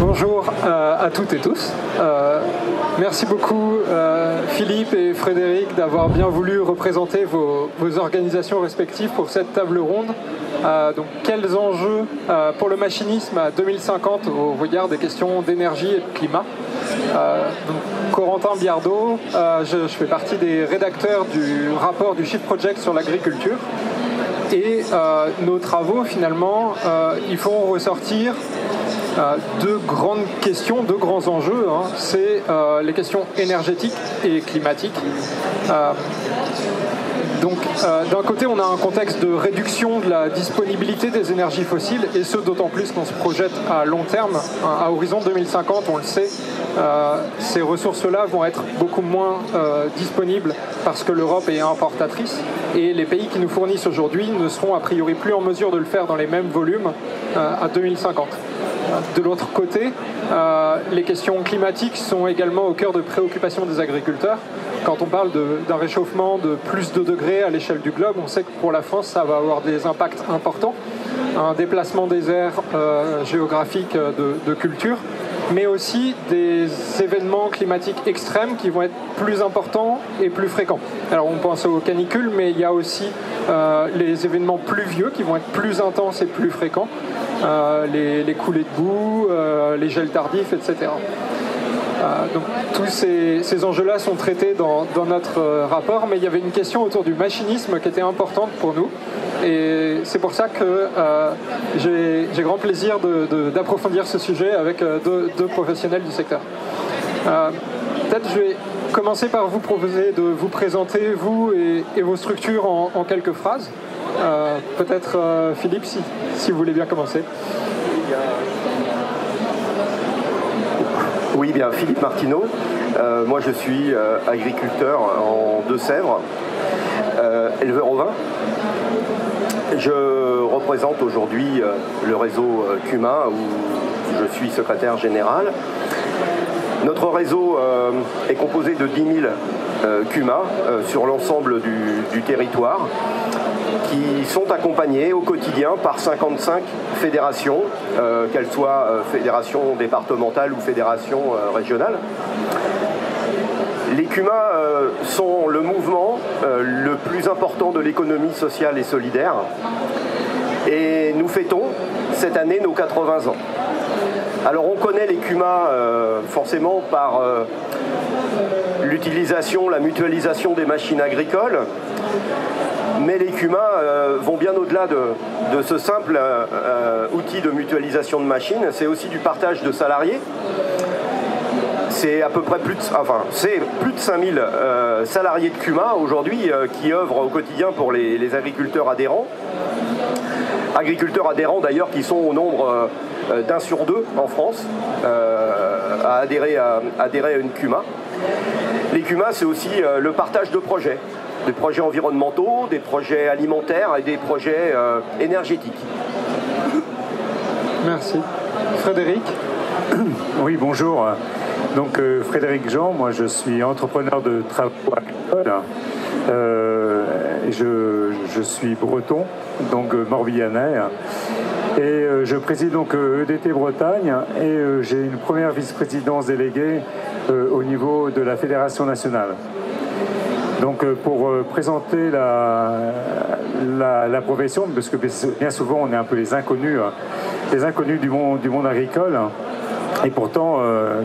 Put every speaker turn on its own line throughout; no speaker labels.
Bonjour à toutes et tous. Merci beaucoup Philippe et Frédéric d'avoir bien voulu représenter vos organisations respectives pour cette table ronde. Donc, quels enjeux pour le machinisme à 2050 au regard des questions d'énergie et de climat. Donc, Corentin Biardot, je fais partie des rédacteurs du rapport du Shift Project sur l'agriculture. Et nos travaux, finalement, ils font ressortir deux grandes questions, deux grands enjeux. C'est les questions énergétiques et climatiques. Donc, d'un côté, on a un contexte de réduction de la disponibilité des énergies fossiles, et ce, d'autant plus qu'on se projette à long terme. À horizon 2050, on le sait, ces ressources-là vont être beaucoup moins disponibles parce que l'Europe est importatrice, et les pays qui nous fournissent aujourd'hui ne seront a priori plus en mesure de le faire dans les mêmes volumes à 2050. De l'autre côté, les questions climatiques sont également au cœur de préoccupations des agriculteurs. Quand on parle d'un réchauffement de plus de degrés à l'échelle du globe, on sait que pour la France, ça va avoir des impacts importants. Un déplacement des aires géographiques de culture, mais aussi des événements climatiques extrêmes qui vont être plus importants et plus fréquents. Alors on pense aux canicules, mais il y a aussi les événements pluvieux qui vont être plus intenses et plus fréquents, les coulées de boue, les gels tardifs, etc. Donc tous ces enjeux-là sont traités dans notre rapport, mais il y avait une question autour du machinisme qui était importante pour nous. Et c'est pour ça que j'ai grand plaisir d'approfondir ce sujet avec deux professionnels du secteur. Peut-être je vais commencer par vous proposer de vous présenter, vous et vos structures, en quelques phrases. Peut-être Philippe, si vous voulez bien commencer.
Oui, bien, Philippe Martineau. Moi, je suis agriculteur en Deux-Sèvres, éleveur au vin. Je représente aujourd'hui le réseau CUMA, où je suis secrétaire général. Notre réseau est composé de 10 000 CUMA sur l'ensemble du territoire, qui sont accompagnés au quotidien par 55 fédérations, qu'elles soient fédérations départementales ou fédérations régionales. Les CUMA sont le mouvement le plus important de l'économie sociale et solidaire, et nous fêtons cette année nos 80 ans. Alors on connaît les CUMA forcément par l'utilisation, la mutualisation des machines agricoles, mais les CUMA vont bien au-delà de ce simple outil de mutualisation de machines. C'est aussi du partage de salariés. C'est à peu près plus de 5000 salariés de CUMA aujourd'hui qui œuvrent au quotidien pour les agriculteurs adhérents. Agriculteurs adhérents d'ailleurs qui sont au nombre d'1 sur 2 en France à adhérer à une CUMA. Les CUMA, c'est aussi le partage de projets. Des projets environnementaux, des projets alimentaires et des projets énergétiques.
Merci. Frédéric ?
Oui, bonjour. Donc Frédéric Jean, moi je suis entrepreneur de travaux agricoles. Je suis breton, donc morbihanais. Et je préside donc EDT Bretagne et j'ai une première vice-présidence déléguée au niveau de la Fédération nationale. Donc pour présenter la profession, parce que bien souvent on est un peu les inconnus du monde agricole, et pourtant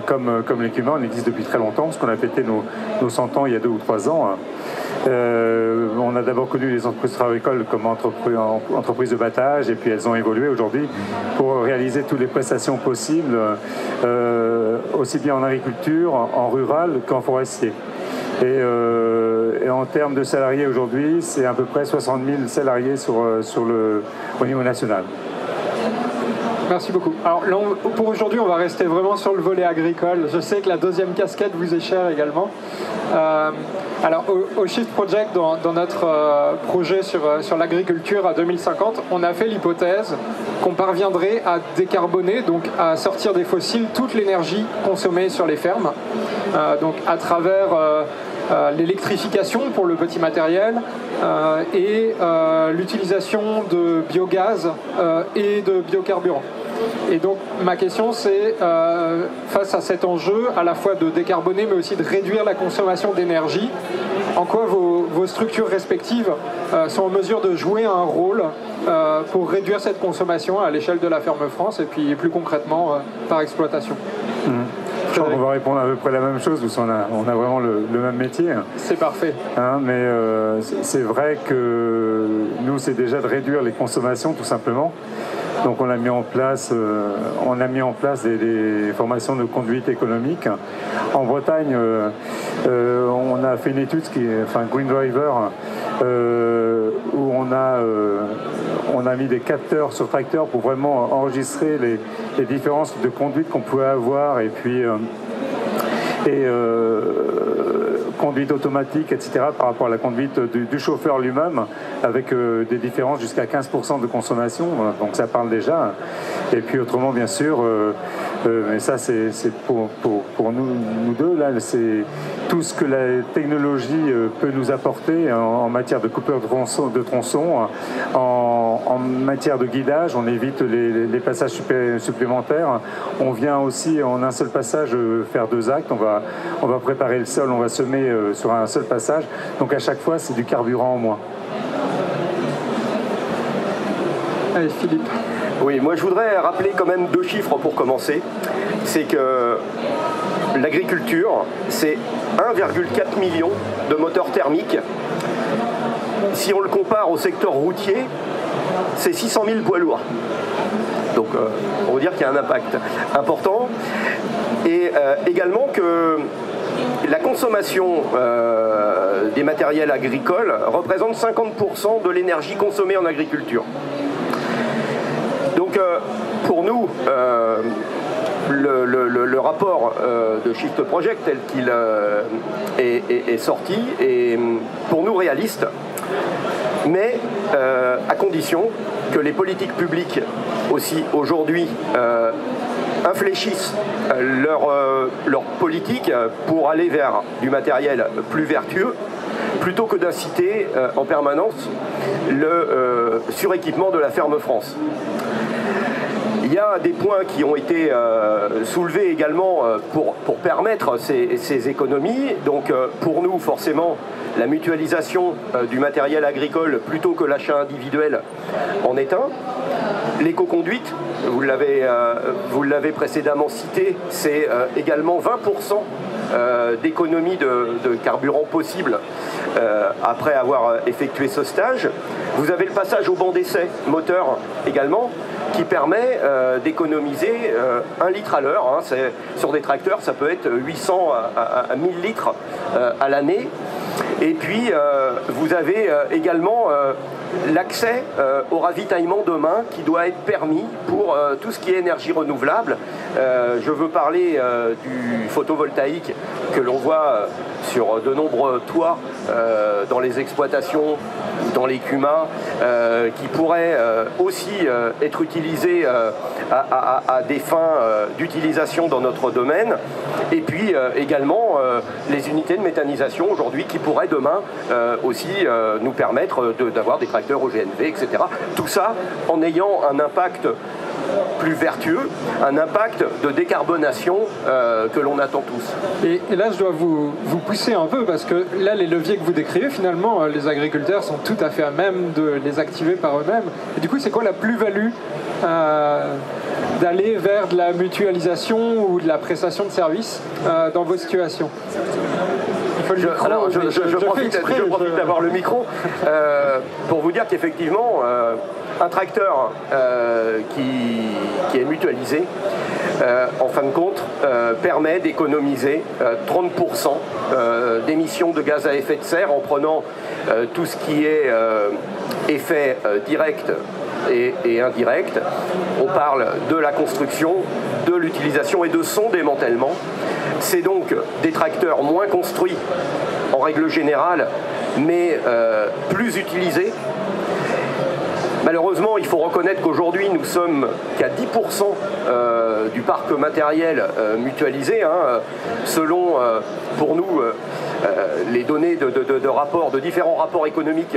comme les CUMA on existe depuis très longtemps, parce qu'on a fêté nos 100 ans il y a 2 ou 3 ans. On a d'abord connu les entreprises agricoles comme entreprises de battage, et puis elles ont évolué aujourd'hui pour réaliser toutes les prestations possibles, aussi bien en agriculture, en rural qu'en forestier. Et en termes de salariés aujourd'hui, c'est à peu près 60 000 salariés au niveau national.
Merci beaucoup. Alors là, pour aujourd'hui, on va rester vraiment sur le volet agricole. Je sais que la deuxième casquette vous est chère également. Alors au Shift Project, dans notre projet sur l'agriculture à 2050, on a fait l'hypothèse qu'on parviendrait à décarboner, donc à sortir des fossiles, toute l'énergie consommée sur les fermes, donc à travers l'électrification pour le petit matériel et l'utilisation de biogaz et de biocarburants. Et donc ma question c'est, face à cet enjeu à la fois de décarboner mais aussi de réduire la consommation d'énergie, en quoi vos structures respectives sont en mesure de jouer un rôle pour réduire cette consommation à l'échelle de la ferme France et puis plus concrètement par exploitation.
Je crois qu'on va répondre à peu près la même chose, parce qu'on a vraiment le même métier. C'est
parfait.
Mais c'est vrai que nous, c'est déjà de réduire les consommations, tout simplement. Donc on a mis en place des formations de conduite économique. En Bretagne, on a fait une étude, Green Driver, où on a mis des capteurs sur tracteurs pour vraiment enregistrer les différences de conduite qu'on pouvait avoir, et puis conduite automatique, etc., par rapport à la conduite du chauffeur lui-même, avec des différences jusqu'à 15% de consommation, donc ça parle déjà. Et puis autrement, bien sûr, mais ça c'est pour nous deux, là, c'est tout ce que la technologie peut nous apporter en matière de coupure de tronçons, en matière de guidage, on évite les passages supplémentaires. On vient aussi en un seul passage faire 2 actes, on va préparer le sol, on va semer sur un seul passage, donc à chaque fois c'est du carburant en moins.
Allez, Philippe.
Oui, moi je voudrais rappeler quand même 2 chiffres pour commencer. C'est que l'agriculture, c'est 1,4 million de moteurs thermiques. Si on le compare au secteur routier, c'est 600 000 poids lourds. Donc on veut dire qu'il y a un impact important. Et également que la consommation des matériels agricoles représente 50% de l'énergie consommée en agriculture. Donc pour nous, le rapport de Shift Project tel qu'il est sorti est pour nous réaliste, mais à condition que les politiques publiques aussi aujourd'hui infléchissent leur politique pour aller vers du matériel plus vertueux, plutôt que d'inciter en permanence le suréquipement de la ferme France. Il y a des points qui ont été soulevés également pour permettre ces économies. Donc pour nous, forcément, la mutualisation du matériel agricole plutôt que l'achat individuel en est un. L'éco-conduite, vous l'avez précédemment cité, c'est également 20% d'économie de carburant possible après avoir effectué ce stage. Vous avez le passage au banc d'essai moteur également, qui permet d'économiser 1 litre à l'heure. Hein. Sur des tracteurs, ça peut être 800 à 1000 litres à l'année. Et puis, vous avez également l'accès au ravitaillement demain qui doit être permis pour tout ce qui est énergie renouvelable. Je veux parler du photovoltaïque que l'on voit sur de nombreux toits dans les exploitations, dans les CUMA, qui pourrait aussi être utilisé à des fins d'utilisation dans notre domaine. Et puis également les unités de méthanisation aujourd'hui qui pourraient demain aussi nous permettre d'avoir des tracteurs au GNV, etc. Tout ça en ayant un impact plus vertueux, un impact de décarbonation que l'on attend tous.
Et là, je dois vous pousser un peu, parce que là, les leviers que vous décrivez, finalement, les agriculteurs sont tout à fait à même de les activer par eux-mêmes. Et du coup, c'est quoi la plus-value d'aller vers de la mutualisation ou de la prestation de services dans vos situations?
Je profite d'avoir le micro pour vous dire qu'effectivement, un tracteur qui est mutualisé, en fin de compte, permet d'économiser 30% d'émissions de gaz à effet de serre en prenant tout ce qui est effet direct et indirect. On parle de la construction, de l'utilisation et de son démantèlement. C'est donc des tracteurs moins construits en règle générale, mais plus utilisés. Malheureusement, il faut reconnaître qu'aujourd'hui, nous sommes qu'à 10% du parc matériel mutualisé, hein, selon, pour nous, les données de différents rapports économiques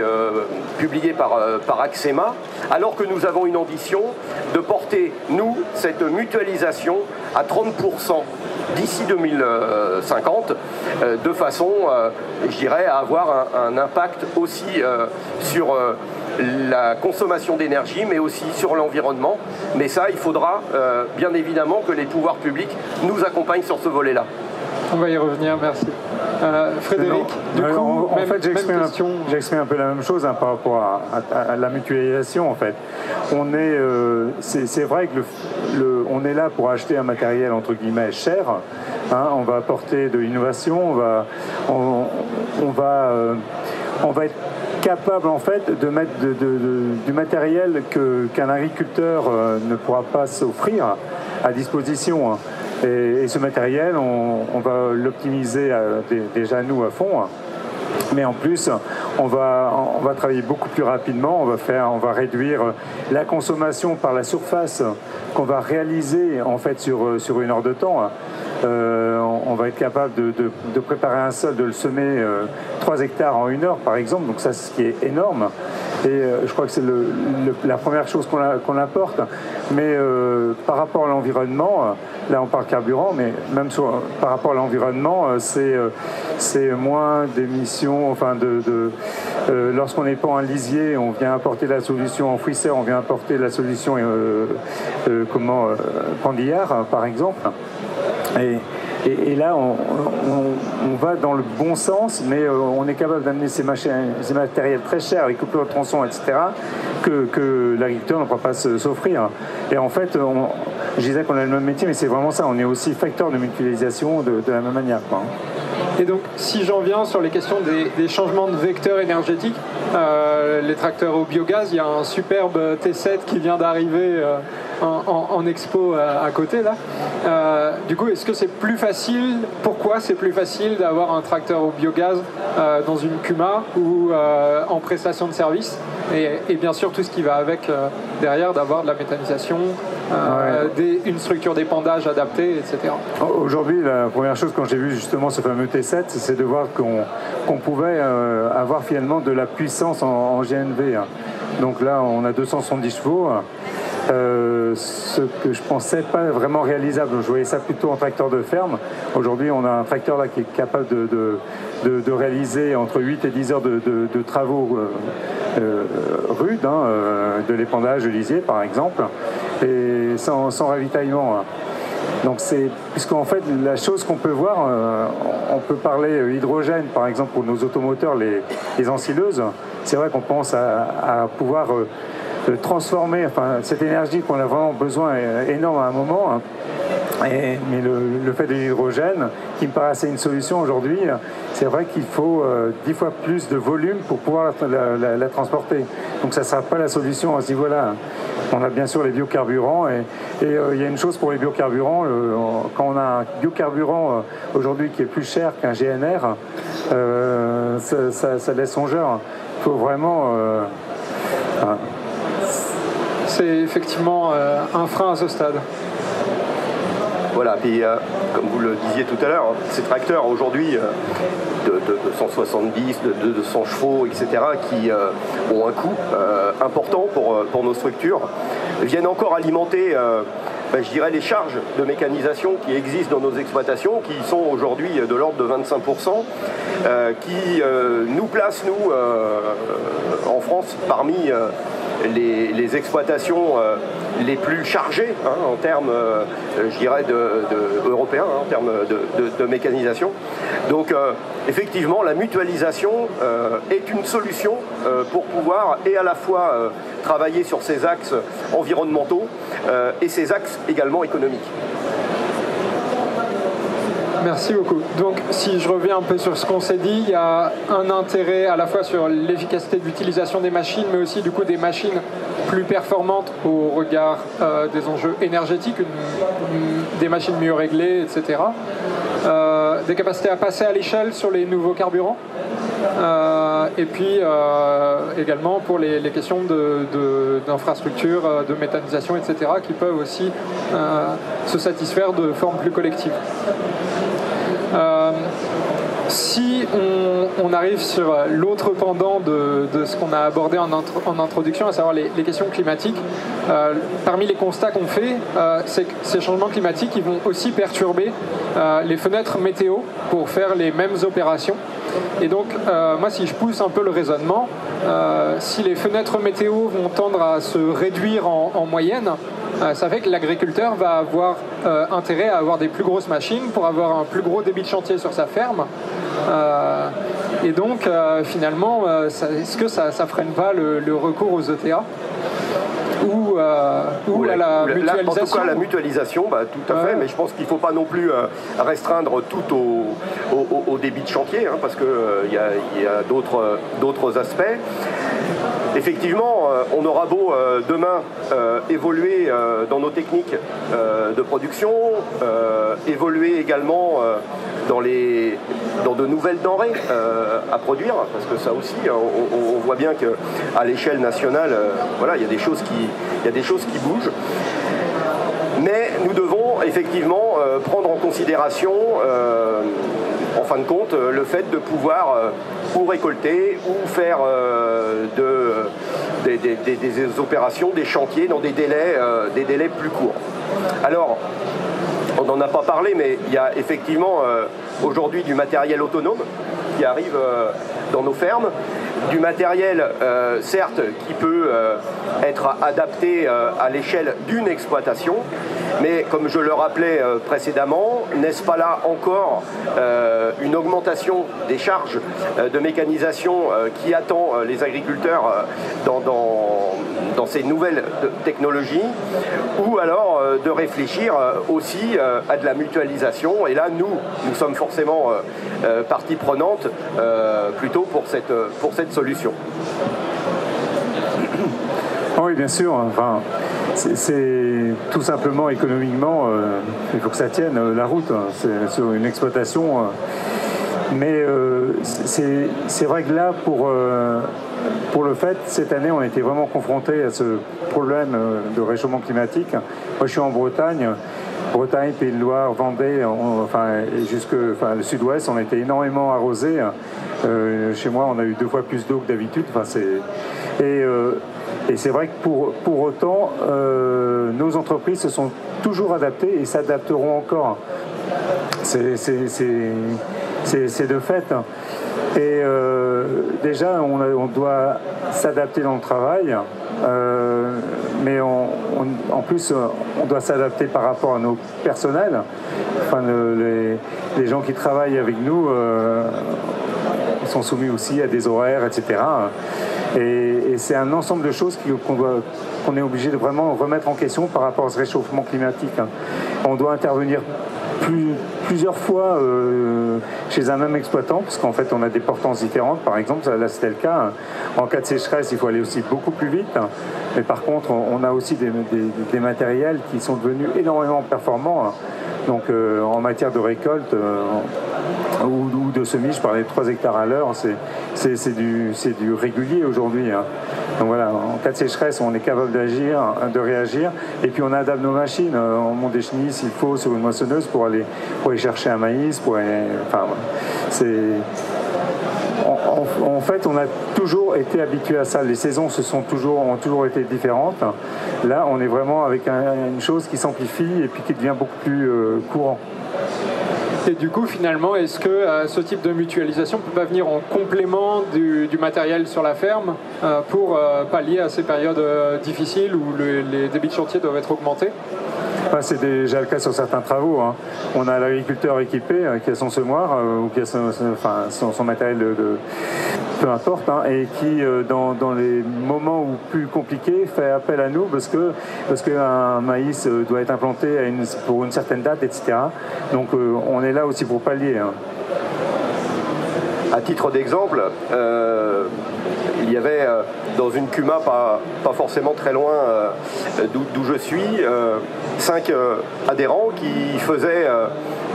publiés par Axema, alors que nous avons une ambition de porter, nous, cette mutualisation à 30% d'ici 2050, de façon, je dirais, à avoir un impact aussi sur la consommation d'énergie, mais aussi sur l'environnement. Mais ça, il faudra bien évidemment que les pouvoirs publics nous accompagnent sur ce volet-là.
On va y revenir, merci. Frédéric,
en fait, j'exprime un peu la même chose, hein, par rapport à la mutualisation. En fait, c'est vrai que on est là pour acheter un matériel entre guillemets cher. Hein, on va apporter de l'innovation, on va être capable en fait de mettre du matériel qu'un agriculteur ne pourra pas s'offrir à disposition. Hein. Et ce matériel, on va l'optimiser déjà nous à fond. Mais en plus, on va travailler beaucoup plus rapidement. On va réduire la consommation par la surface qu'on va réaliser en fait sur une heure de temps. On va être capable de préparer un sol, de le semer 3 hectares en 1 heure par exemple. Donc ça, c'est ce qui est énorme. Et je crois que c'est la première chose qu'on apporte. Mais par rapport à l'environnement, là on parle carburant, mais même par rapport à l'environnement, c'est moins d'émissions. Enfin, lorsqu'on n'est pas en lisier, on vient apporter la solution enfouisseur, on vient apporter la solution pendillard, par exemple. Et là, on va dans le bon sens, mais on est capable d'amener ces matériels très chers, avec coupures de tronçons, etc., que l'agriculteur ne pourra pas s'offrir. Et en fait, je disais qu'on a le même métier, mais c'est vraiment ça. On est aussi facteur de mutualisation de la même manière, quoi.
Et donc, si j'en viens sur les questions des changements de vecteurs énergétiques, les tracteurs au biogaz, il y a un superbe T7 qui vient d'arriver en expo à côté, là. Du coup, est-ce que c'est plus facile? Pourquoi c'est plus facile d'avoir un tracteur au biogaz dans une CUMA ou en prestation de service et bien sûr, tout ce qui va avec derrière, d'avoir de la méthanisation, une structure d'épandage adaptée, etc.
Aujourd'hui, la première chose quand j'ai vu justement ce fameux T7, c'est de voir qu'on pouvait avoir finalement de la puissance en GNV. Hein. Donc là, on a 270 chevaux. Ce que je pensais pas vraiment réalisable. Je voyais ça plutôt en tracteur de ferme. Aujourd'hui, on a un tracteur là qui est capable de réaliser entre 8 et 10 heures de travaux rudes, hein, de l'épandage de lisier par exemple, et sans ravitaillement. Hein. Donc puisqu'en fait la chose qu'on peut voir, on peut parler hydrogène par exemple pour nos automoteurs, les ensileuses. C'est vrai qu'on pense à pouvoir transformer cette énergie qu'on a vraiment besoin énorme à un moment. Hein. Mais le fait de l'hydrogène, qui me paraissait une solution aujourd'hui, c'est vrai qu'il faut 10 fois plus de volume pour pouvoir la transporter. Donc ça ne sera pas la solution à ce niveau-là. On a bien sûr les biocarburants et il y a une chose pour les biocarburants, quand on a un biocarburant aujourd'hui qui est plus cher qu'un GNR, ça laisse songeur. Il faut vraiment...
C'est effectivement un frein à ce stade.
Voilà, puis comme vous le disiez tout à l'heure, ces tracteurs aujourd'hui de 170, de 200 chevaux, etc., qui ont un coût important pour nos structures, viennent encore alimenter, je dirais, les charges de mécanisation qui existent dans nos exploitations, qui sont aujourd'hui de l'ordre de 25%, qui nous placent, nous, en France, parmi les exploitations les plus chargées, hein, en termes, je dirais, européens, hein, en termes de mécanisation. Donc, effectivement, la mutualisation est une solution pour pouvoir et à la fois travailler sur ces axes environnementaux et ces axes également économiques.
Merci beaucoup. Donc, si je reviens un peu sur ce qu'on s'est dit, il y a un intérêt à la fois sur l'efficacité de l'utilisation des machines, mais aussi du coup des machines plus performantes au regard des enjeux énergétiques, des machines mieux réglées, etc. Des capacités à passer à l'échelle sur les nouveaux carburants. Et puis également pour les questions d'infrastructure, de méthanisation, etc., qui peuvent aussi se satisfaire de formes plus collectives. Si on arrive sur l'autre pendant de ce qu'on a abordé en introduction, à savoir les questions climatiques, parmi les constats qu'on fait, c'est que ces changements climatiques ils vont aussi perturber les fenêtres météo pour faire les mêmes opérations. Et donc, moi, si je pousse un peu le raisonnement, si les fenêtres météo vont tendre à se réduire en moyenne, ça fait que l'agriculteur va avoir intérêt à avoir des plus grosses machines pour avoir un plus gros débit de chantier sur sa ferme. Et donc, finalement, est-ce que ça freine pas le recours aux ETA ou à la mutualisation?
En tout cas, la mutualisation, tout à fait, mais je pense qu'il ne faut pas non plus restreindre tout au débit de chantier, hein, parce qu'il y a d'autres aspects. Effectivement, on aura beau demain évoluer dans nos techniques de production, évoluer également dans de nouvelles denrées à produire, parce que ça aussi, on voit bien qu'à l'échelle nationale, voilà, il y a des choses qui bougent. Mais nous devons effectivement prendre en considération, en fin de compte, le fait de pouvoir ou récolter ou faire des opérations, des chantiers dans des délais plus courts. Alors, on n'en a pas parlé, mais il y a effectivement aujourd'hui du matériel autonome qui arrive dans nos fermes, du matériel certes qui peut être adapté à l'échelle d'une exploitation, mais comme je le rappelais précédemment, n'est-ce pas là encore une augmentation des charges de mécanisation qui attend les agriculteurs dans ces nouvelles technologies, ou alors de réfléchir aussi à de la mutualisation, et là nous sommes forcément partie prenante plutôt pour cette solution.
Oui, bien sûr. Enfin, c'est tout simplement économiquement, il faut que ça tienne la route. C'est sur une exploitation. Mais c'est vrai que là, pour le fait, cette année, on a été vraiment confrontés à ce problème de réchauffement climatique. Moi, je suis en Bretagne, Pays de Loire, Vendée, le sud-ouest, on a été énormément arrosés. Chez moi, on a eu 2 fois plus d'eau que d'habitude. Et c'est vrai que pour autant, nos entreprises se sont toujours adaptées et s'adapteront encore. C'est de fait. Et déjà, on doit s'adapter dans le travail, mais en plus, on doit s'adapter par rapport à nos personnels. Enfin, les gens qui travaillent avec nous sont soumis aussi à des horaires, etc. Et c'est un ensemble de choses qu'on est obligé de vraiment remettre en question par rapport à ce réchauffement climatique. On doit intervenir plusieurs fois chez un même exploitant, parce qu'en fait on a des portances différentes. Par exemple, là c'était le cas, en cas de sécheresse il faut aller aussi beaucoup plus vite, mais par contre on a aussi des matériels qui sont devenus énormément performants. Donc en matière de récolte ou de semis, je parlais de 3 hectares à l'heure, c'est du régulier aujourd'hui. Hein. Donc voilà, en cas de sécheresse, on est capable de réagir, et puis on adapte nos machines. On monte des chenilles s'il faut sur une moissonneuse pour aller chercher un maïs. En fait, on a toujours été habitué à ça. Les saisons ont toujours été différentes. Là, on est vraiment avec une chose qui s'amplifie et puis qui devient beaucoup plus courant.
Et du coup, finalement, est-ce que ce type de mutualisation peut pas venir en complément du matériel sur la ferme pour pallier à ces périodes difficiles où les débits de chantier doivent être augmentés?
C'est déjà le cas sur certains travaux. Hein. On a l'agriculteur équipé qui a son semoir ou qui a son matériel peu importe, hein, et qui dans les moments plus compliqués fait appel à nous parce qu'un maïs doit être implanté pour une certaine date, etc. Donc on est là aussi pour pallier. Hein.
À titre d'exemple, il y avait dans une CUMA pas forcément très loin d'où je suis, 5 adhérents qui faisaient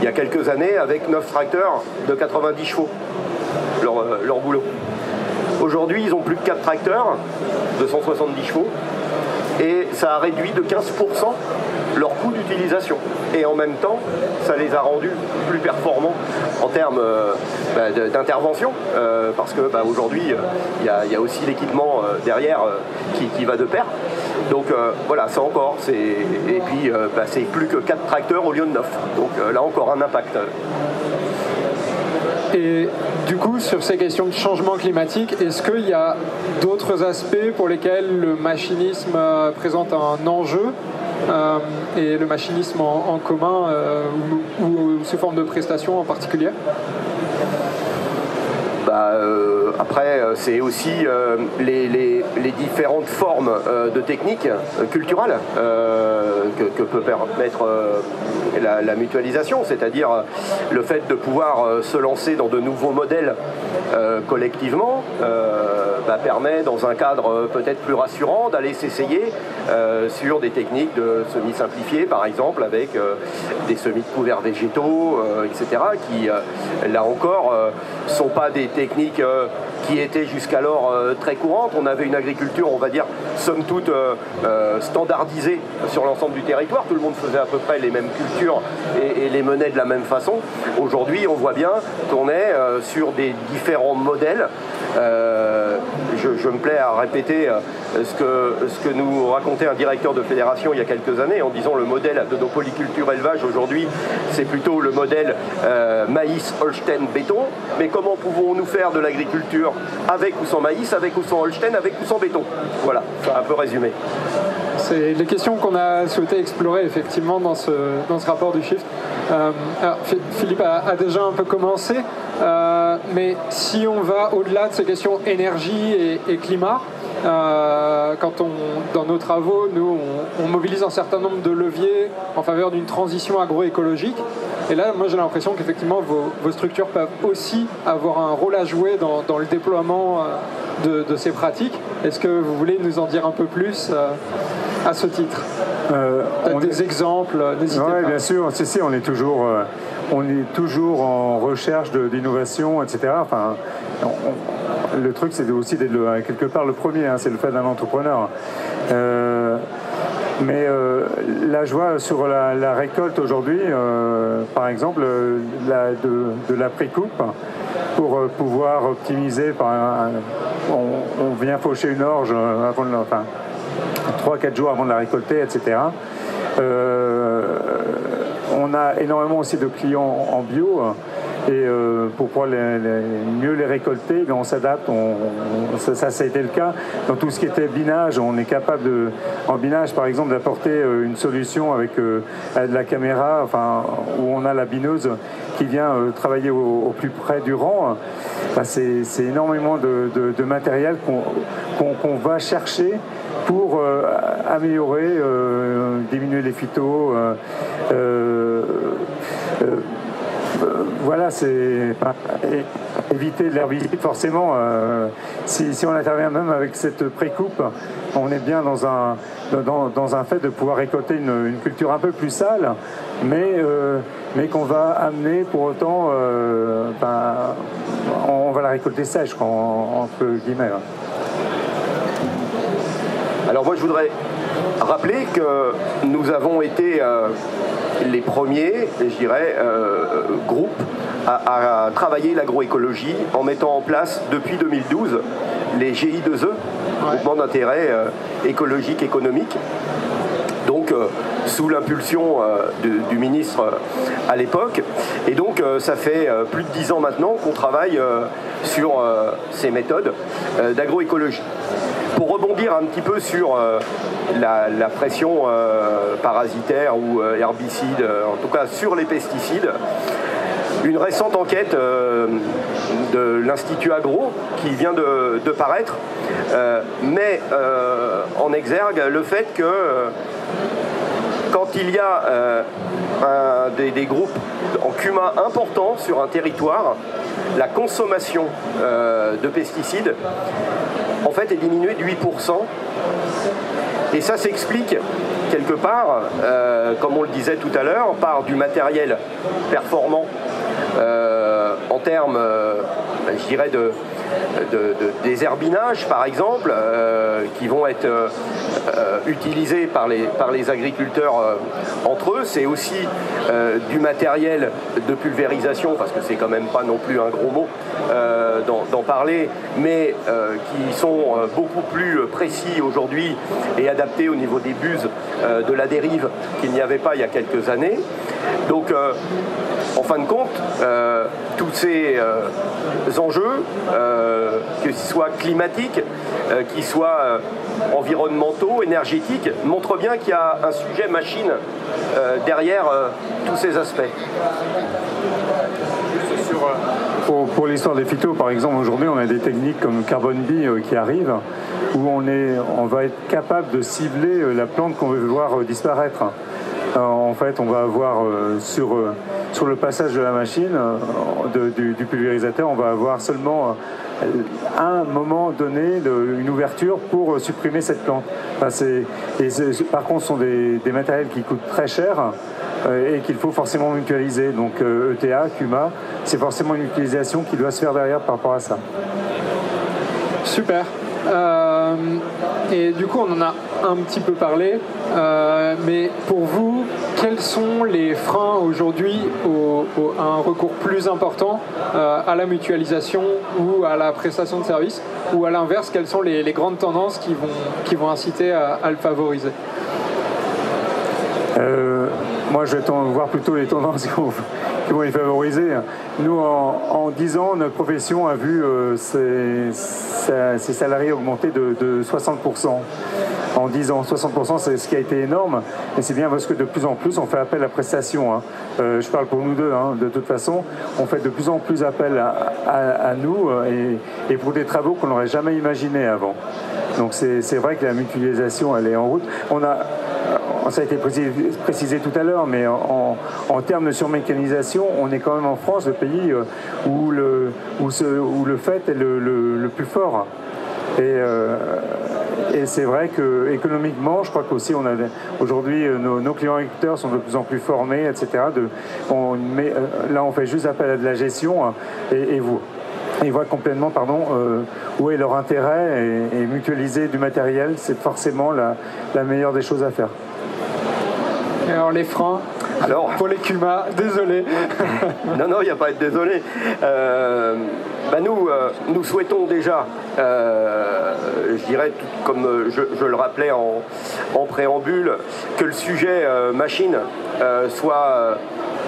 il y a quelques années avec 9 tracteurs de 90 chevaux. leur boulot. Aujourd'hui, ils ont plus de 4 tracteurs de 170 chevaux et ça a réduit de 15% leur coût d'utilisation. Et en même temps, ça les a rendus plus performants en termes d'intervention, parce que aujourd'hui, il y a aussi l'équipement derrière qui va de pair. Donc voilà, ça encore, et puis c'est plus que 4 tracteurs au lieu de 9. Donc là encore un impact.
Et du coup, sur ces questions de changement climatique, est-ce qu'il y a d'autres aspects pour lesquels le machinisme présente un enjeu et le machinisme en commun ou sous forme de prestations en particulier?
Après, c'est aussi les différentes formes de techniques culturelles que peut permettre la mutualisation, c'est-à-dire le fait de pouvoir se lancer dans de nouveaux modèles collectivement permet, dans un cadre peut-être plus rassurant, d'aller s'essayer sur des techniques de semis simplifiés, par exemple, avec des semis de couverts végétaux, etc., qui, là encore, ne sont pas des techniques qui étaient jusqu'alors très courantes. On avait une agriculture, on va dire, somme toute standardisée sur l'ensemble du territoire. Tout le monde faisait à peu près les mêmes cultures et les menait de la même façon. Aujourd'hui, on voit bien qu'on est sur des différents modèles. Je me plais à répéter ce que nous racontait un directeur de fédération il y a quelques années en disant le modèle de nos polycultures élevage aujourd'hui, c'est plutôt le modèle maïs, Holstein, béton. Mais comment pouvons-nous faire de l'agriculture avec ou sans maïs, avec ou sans Holstein, avec ou sans béton? Voilà, ça un peu résumé.
C'est les questions qu'on a souhaité explorer effectivement dans ce rapport du Shift. Alors, Philippe a déjà un peu commencé, mais si on va au-delà de ces questions énergie et climat, dans nos travaux, nous, on mobilise un certain nombre de leviers en faveur d'une transition agroécologique. Et là, moi, j'ai l'impression qu'effectivement, vos structures peuvent aussi avoir un rôle à jouer dans le déploiement de ces pratiques. Est-ce que vous voulez nous en dire un peu plus à ce titre? Des exemples, n'hésitez pas.
Oui, bien sûr. Si, on est toujours en recherche d'innovation, etc. Enfin, le truc, c'est aussi d'être quelque part le premier, hein, c'est le fait d'un entrepreneur. Mais là, je vois sur la récolte aujourd'hui, par exemple, de la pré-coupe, pour pouvoir optimiser, on vient faucher une orge avant 3-4 jours avant de la récolter, etc. On a énormément aussi de clients en bio. Et pour pouvoir mieux les récolter, on s'adapte. Ça a été le cas. Dans tout ce qui était binage, on est capable, en binage par exemple, d'apporter une solution avec de la caméra, où on a la bineuse qui vient travailler au plus près du rang. C'est énormément de matériel qu'on va chercher pour améliorer, diminuer les phytos. Voilà, c'est éviter l'herbicide. Forcément, si on intervient même avec cette pré-coupe, on est bien dans un fait de pouvoir récolter une culture un peu plus sale, mais qu'on va amener pour autant, on va la récolter sèche, entre guillemets.
Alors moi, je voudrais rappeler que nous avons été les premiers, je dirais, groupes à travailler l'agroécologie en mettant en place depuis 2012 les GI2E, groupements d'intérêt écologique économique. Donc sous l'impulsion du ministre à l'époque. Et donc ça fait plus de 10 ans maintenant qu'on travaille sur ces méthodes d'agroécologie. Pour rebondir un petit peu sur la pression parasitaire ou herbicide, en tout cas sur les pesticides, une récente enquête de l'Institut Agro qui vient de paraître met en exergue le fait que quand il y a des groupes en cumin importants sur un territoire, la consommation de pesticides en fait est diminuée de 8%. Et ça s'explique quelque part, comme on le disait tout à l'heure, par du matériel performant en termes je dirais, de désherbinage, par exemple, qui vont être utilisés par les agriculteurs entre eux. C'est aussi du matériel de pulvérisation, parce que c'est quand même pas non plus un gros mot d'en parler, mais qui sont beaucoup plus précis aujourd'hui et adaptés au niveau des buses de la dérive qu'il n'y avait pas il y a quelques années. Donc, en fin de compte, tous ces enjeux, que ce soit climatiques, qu'ils soient environnementaux, énergétiques, montrent bien qu'il y a un sujet machine derrière tous ces aspects.
Pour l'histoire des phytos, par exemple, aujourd'hui, on a des techniques comme Carbon Bee qui arrivent, où on va être capable de cibler la plante qu'on veut voir disparaître. En fait, on va avoir sur le passage de la machine, du pulvérisateur, on va avoir seulement à un moment donné une ouverture pour supprimer cette plante. Enfin, par contre, ce sont des matériels qui coûtent très cher et qu'il faut forcément mutualiser. Donc ETA, CUMA, c'est forcément une utilisation qui doit se faire derrière par rapport à ça.
Super. Et du coup, on en a un petit peu parlé, mais pour vous, quels sont les freins aujourd'hui à un recours plus important à la mutualisation ou à la prestation de services, ou à l'inverse, quelles sont les grandes tendances qui vont inciter à le favoriser?
Moi, je vais voir plutôt les tendances qui vont les favoriser. Nous, en 10 ans, notre profession a vu ses salariés augmenter de 60%. En 10 ans, 60%, c'est ce qui a été énorme, et c'est bien parce que de plus en plus, on fait appel à prestation. Je parle pour nous deux, de toute façon, on fait de plus en plus appel à nous, et pour des travaux qu'on n'aurait jamais imaginés avant. Donc c'est vrai que la mutualisation, elle est en route. Ça a été précisé tout à l'heure, mais en termes de surmécanisation, on est quand même en France le pays où le fait est le plus fort. Et c'est vrai qu'économiquement, je crois qu'aussi aujourd'hui nos clients agriculteurs sont de plus en plus formés, etc. Là, on fait juste appel à de la gestion et ils voient complètement où est leur intérêt, et mutualiser du matériel, c'est forcément la meilleure des choses à faire.
Et alors les freins pour les CUMA, désolé.
Non, il n'y a pas à être désolé. Nous souhaitons déjà, je dirais, comme je le rappelais en préambule, que le sujet machine soit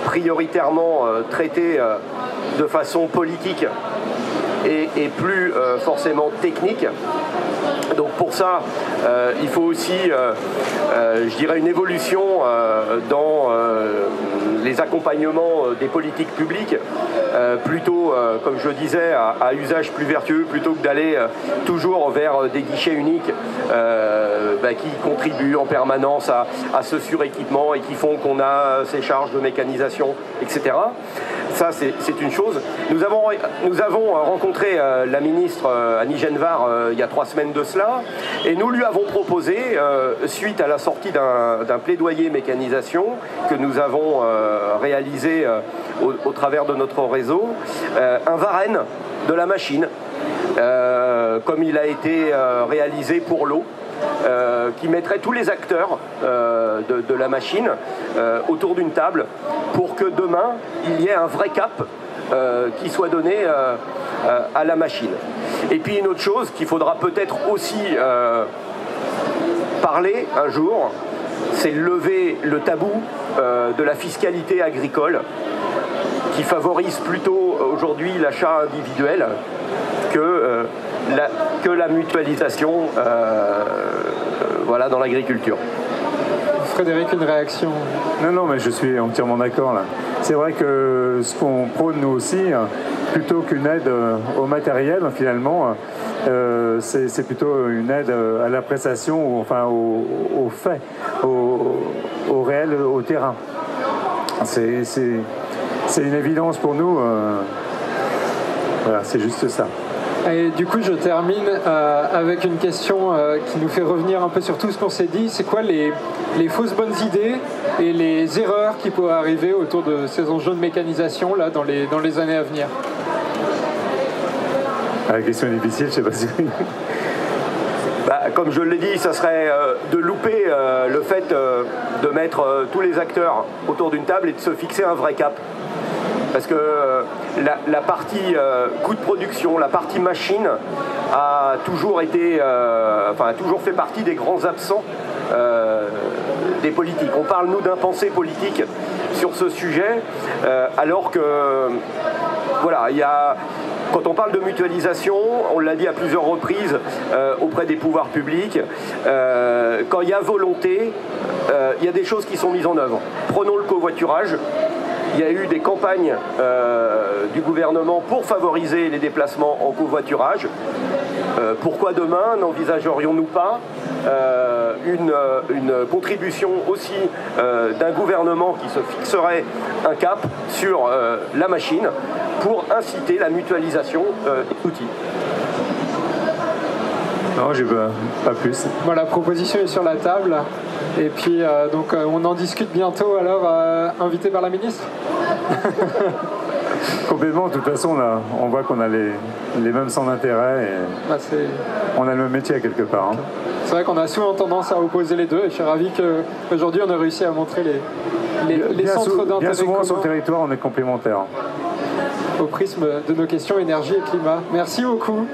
prioritairement traité de façon politique et plus forcément technique. Donc pour ça, il faut aussi, je dirais, une évolution dans les accompagnements des politiques publiques, plutôt, comme je le disais, à usage plus vertueux, plutôt que d'aller toujours vers des guichets uniques qui contribuent en permanence à ce suréquipement et qui font qu'on a ces charges de mécanisation, etc. Ça, c'est une chose. Nous avons rencontré la ministre Annie Genevard il y a 3 semaines de cela, et nous lui avons proposé, suite à la sortie d'un plaidoyer mécanisation que nous avons réalisé au travers de notre réseau, un varenne de la machine, comme il a été réalisé pour l'eau. Qui mettrait tous les acteurs de la machine autour d'une table pour que demain il y ait un vrai cap qui soit donné à la machine. Et puis une autre chose qu'il faudra peut-être aussi parler un jour, c'est lever le tabou de la fiscalité agricole qui favorise plutôt aujourd'hui l'achat individuel que la mutualisation dans l'agriculture.
Frédéric, une réaction?
Non, mais je suis entièrement d'accord là. C'est vrai que ce qu'on prône nous aussi, plutôt qu'une aide au matériel finalement, c'est plutôt une aide à la prestation, ou enfin au fait, au réel, au terrain. C'est une évidence pour nous. Voilà, c'est juste ça.
Et du coup, je termine avec une question qui nous fait revenir un peu sur tout ce qu'on s'est dit. C'est quoi les fausses bonnes idées et les erreurs qui pourraient arriver autour de ces enjeux de mécanisation là, dans les années à venir?
La question est difficile, je sais pas si...
Comme je l'ai dit, ça serait de louper le fait de mettre tous les acteurs autour d'une table et de se fixer un vrai cap. Parce que la partie coût de production, la partie machine a toujours été, a toujours fait partie des grands absents des politiques. On parle, nous, d'impensé politique sur ce sujet, alors que, voilà, il y a... Quand on parle de mutualisation, on l'a dit à plusieurs reprises auprès des pouvoirs publics, quand il y a volonté, il y a des choses qui sont mises en œuvre. Prenons le covoiturage. Il y a eu des campagnes du gouvernement pour favoriser les déplacements en covoiturage. Pourquoi demain n'envisagerions-nous pas une contribution aussi d'un gouvernement qui se fixerait un cap sur la machine pour inciter la mutualisation des outils?
Non, j'ai pas plus.
Voilà, la proposition est sur la table. Et puis, donc, on en discute bientôt, alors, invité par la ministre.
Complètement, de toute façon, on voit qu'on a les mêmes centres d'intérêt et on a le même métier quelque part. Hein.
C'est vrai qu'on a souvent tendance à opposer les deux, et je suis ravi qu'aujourd'hui on ait réussi à montrer les centres d'intérêt.
Bien souvent, sur le territoire, on est complémentaires.
Au prisme de nos questions énergie et climat. Merci beaucoup.